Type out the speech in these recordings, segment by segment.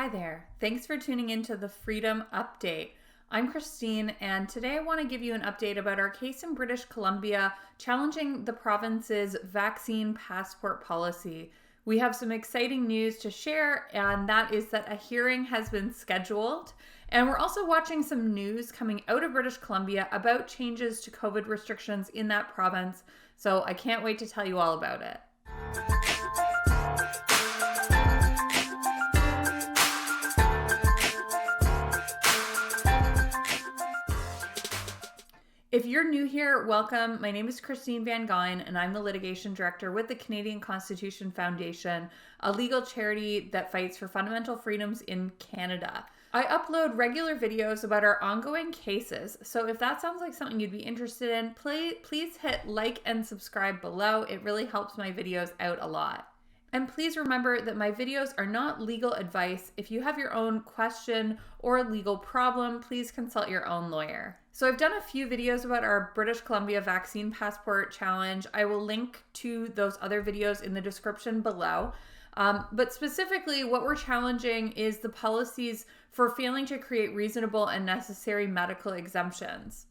Hi there. Thanks for tuning into the Freedom Update. I'm Christine, and today I want to give you an update about our case in British Columbia challenging the province's vaccine passport policy. We have some exciting news to share, and that is that a hearing has been scheduled. And we're also watching some news coming out of British Columbia about changes to COVID restrictions in that province. So I can't wait to tell you all about it. If you're new here, welcome. My name is Christine Van Gyn, and I'm the Litigation Director with the Canadian Constitution Foundation, a legal charity that fights for fundamental freedoms in Canada. I upload regular videos about our ongoing cases, so if that sounds like something you'd be interested in, please hit like and subscribe below. It really helps my videos out a lot. And please remember that my videos are not legal advice. If you have your own question or legal problem, please consult your own lawyer. So I've done a few videos about our British Columbia vaccine passport challenge. I will link to those other videos in the description below. But specifically, what we're challenging is the policies for failing to create reasonable and necessary medical exemptions.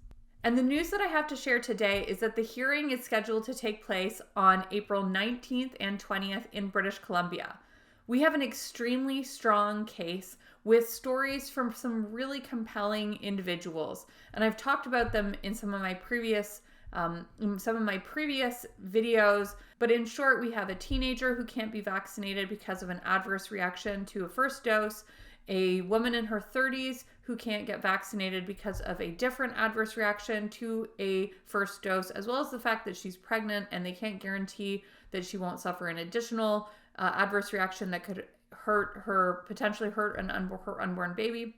And the news that I have to share today is that the hearing is scheduled to take place on April 19th and 20th in British Columbia. We have an extremely strong case with stories from some really compelling individuals. And I've talked about them in some of my previous videos. But in short, we have a teenager who can't be vaccinated because of an adverse reaction to a first dose, a woman in her 30s who can't get vaccinated because of a different adverse reaction to a first dose, as well as the fact that she's pregnant and they can't guarantee that she won't suffer an additional adverse reaction that could potentially hurt her unborn baby.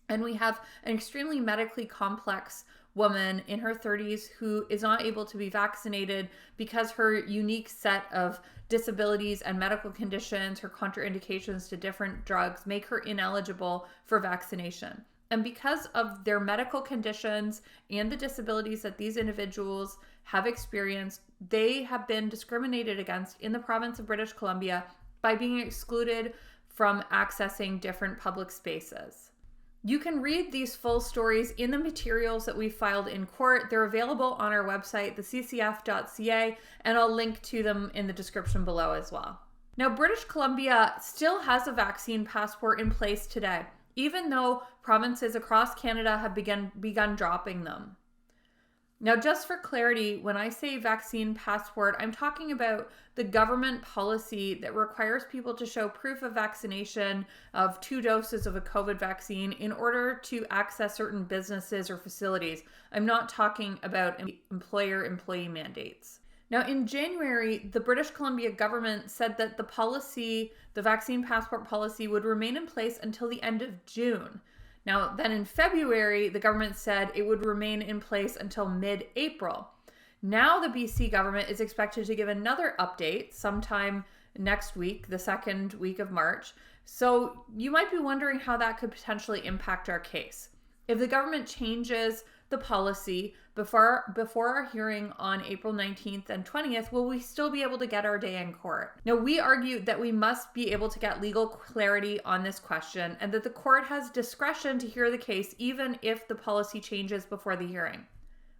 And we have an extremely medically complex woman in her 30s who is not able to be vaccinated because her unique set of disabilities and medical conditions, her contraindications to different drugs, make her ineligible for vaccination. And because of their medical conditions and the disabilities that these individuals have experienced, they have been discriminated against in the province of British Columbia by being excluded from accessing different public spaces. You can read these full stories in the materials that we filed in court. They're available on our website, theccf.ca, and I'll link to them in the description below as well. Now, British Columbia still has a vaccine passport in place today, even though provinces across Canada have begun dropping them. Now, just for clarity, when I say vaccine passport, I'm talking about the government policy that requires people to show proof of vaccination of 2 doses of a COVID vaccine in order to access certain businesses or facilities. I'm not talking about employer-employee mandates. Now, in January, the British Columbia government said that the vaccine passport policy would remain in place until the end of June. Now, then in February, the government said it would remain in place until mid-April. Now the BC government is expected to give another update sometime next week, the second week of March. So you might be wondering how that could potentially impact our case. If the government changes the policy before our hearing on April 19th and 20th, will we still be able to get our day in court? Now, we argue that we must be able to get legal clarity on this question and that the court has discretion to hear the case even if the policy changes before the hearing.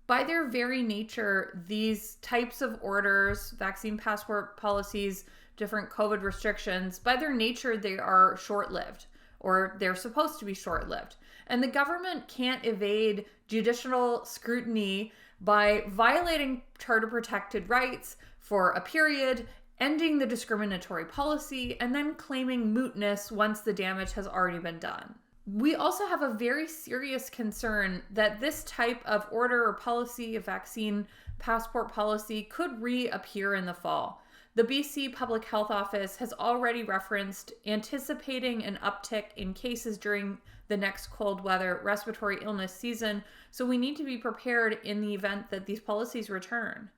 By their very nature, these types of orders, vaccine passport policies, different COVID restrictions, by their nature, they are short-lived, or they're supposed to be short-lived. And the government can't evade judicial scrutiny by violating charter-protected rights for a period, ending the discriminatory policy, and then claiming mootness once the damage has already been done. We also have a very serious concern that this type of order or policy, a vaccine passport policy, could reappear in the fall. The BC Public Health Office has already referenced anticipating an uptick in cases during the next cold weather respiratory illness season, so we need to be prepared in the event that these policies return.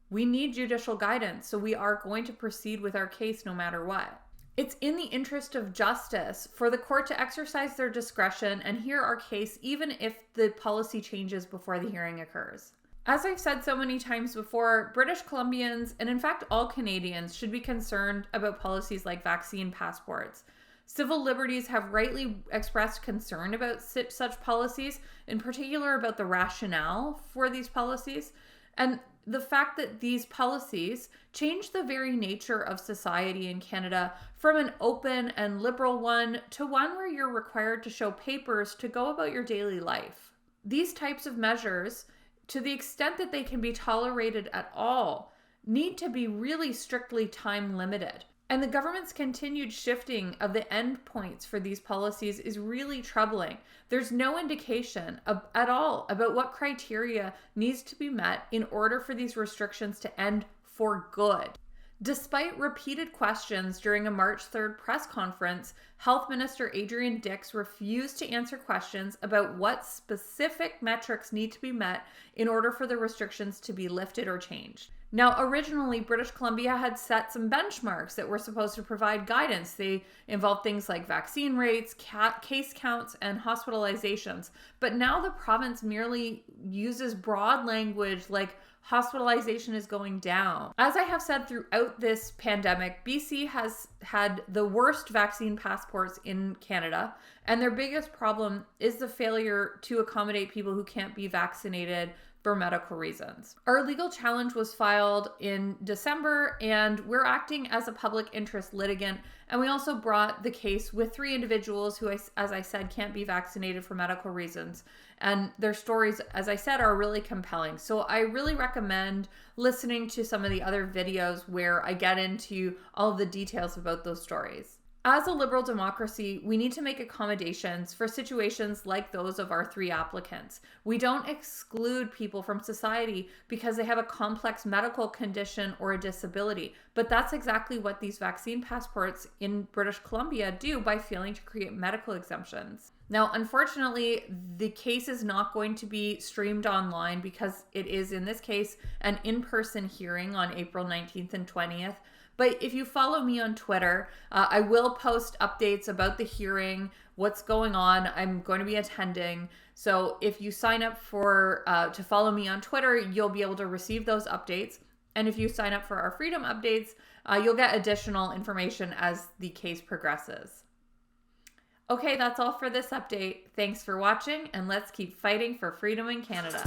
We need judicial guidance, so we are going to proceed with our case no matter what. It's in the interest of justice for the court to exercise their discretion and hear our case even if the policy changes before the hearing occurs. As I've said so many times before, British Columbians, and in fact all Canadians, should be concerned about policies like vaccine passports. Civil liberties have rightly expressed concern about such policies, in particular about the rationale for these policies, and the fact that these policies change the very nature of society in Canada from an open and liberal one to one where you're required to show papers to go about your daily life. These types of measures, to the extent that they can be tolerated at all, need to be really strictly time limited. And the government's continued shifting of the endpoints for these policies is really troubling. There's no indication at all about what criteria needs to be met in order for these restrictions to end for good. Despite repeated questions during a March 3rd press conference, Health Minister Adrian Dix refused to answer questions about what specific metrics need to be met in order for the restrictions to be lifted or changed. Now, originally, British Columbia had set some benchmarks that were supposed to provide guidance. They involved things like vaccine rates, case counts, and hospitalizations. But now the province merely uses broad language like hospitalization is going down. As I have said throughout this pandemic, BC has had the worst vaccine passports in Canada, and their biggest problem is the failure to accommodate people who can't be vaccinated for medical reasons. Our legal challenge was filed in December, and we're acting as a public interest litigant. And we also brought the case with 3 individuals who, as I said, can't be vaccinated for medical reasons. And their stories, as I said, are really compelling. So I really recommend listening to some of the other videos where I get into all of the details about those stories. As a liberal democracy, we need to make accommodations for situations like those of our 3 applicants. We don't exclude people from society because they have a complex medical condition or a disability, but that's exactly what these vaccine passports in British Columbia do by failing to create medical exemptions. Now, unfortunately, the case is not going to be streamed online because it is, in this case, an in-person hearing on April 19th and 20th. But if you follow me on Twitter, I will post updates about the hearing, what's going on. I'm going to be attending. So if you sign up to follow me on Twitter, you'll be able to receive those updates. And if you sign up for our Freedom Updates, you'll get additional information as the case progresses. Okay, that's all for this update. Thanks for watching, and let's keep fighting for freedom in Canada.